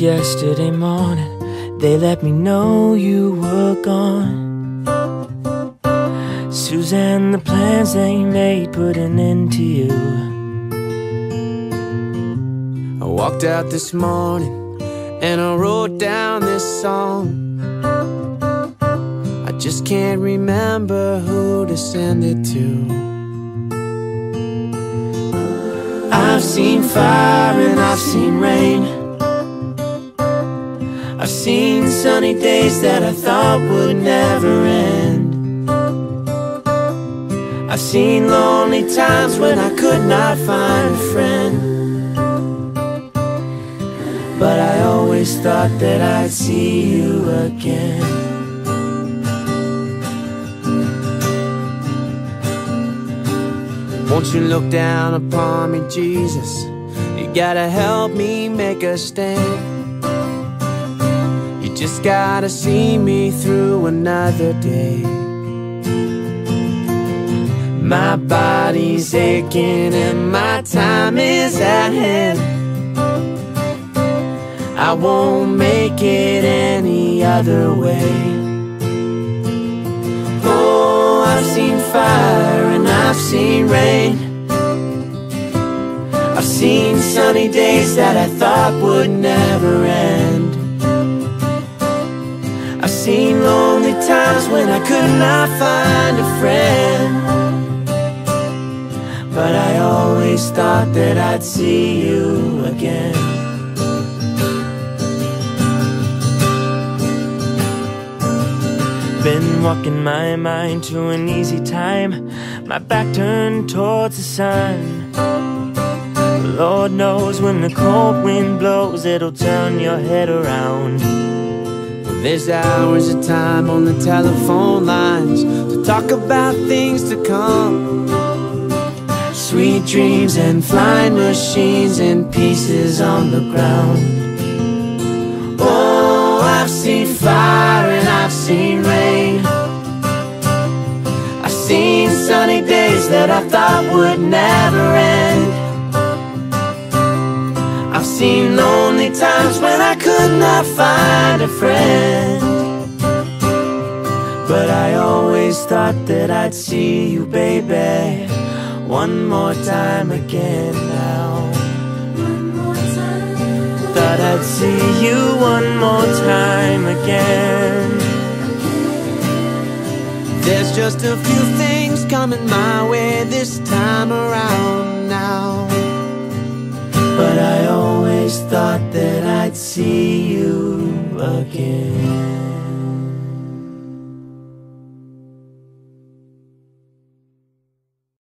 yesterday morning, they let me know you were gone. Suzanne, the plans they made put an end to you. I walked out this morning and I wrote down this song. I just can't remember who to send it to. I've seen fire and I've seen rain. I've seen sunny days that I thought would never end. I've seen lonely times when I could not find a friend. But I always thought that I'd see you again. Won't you look down upon me, Jesus? You gotta help me make a stand. You just gotta see me through another day. My body's aching and my time is at hand. I won't make it any other way. Oh, I've seen fire and I've seen rain. I've seen sunny days that I thought would never end. I've seen lonely times when I could not find a friend. But I always thought that I'd see you again. Been walking my mind to an easy time, my back turned towards the sun. Lord knows when the cold wind blows, it'll turn your head around. There's hours of time on the telephone lines to talk about things to come. Sweet dreams and flying machines and pieces on the ground. Oh, I've seen fire and I've seen rain. I've seen sunny days that I thought would never end. I've seen lonely times when I could not find a friend. But I always thought that I'd see you, baby, one more time again now. Thought I'd see you one more time again. There's just a few things coming my way this time around now. But I always thought that I'd see you again.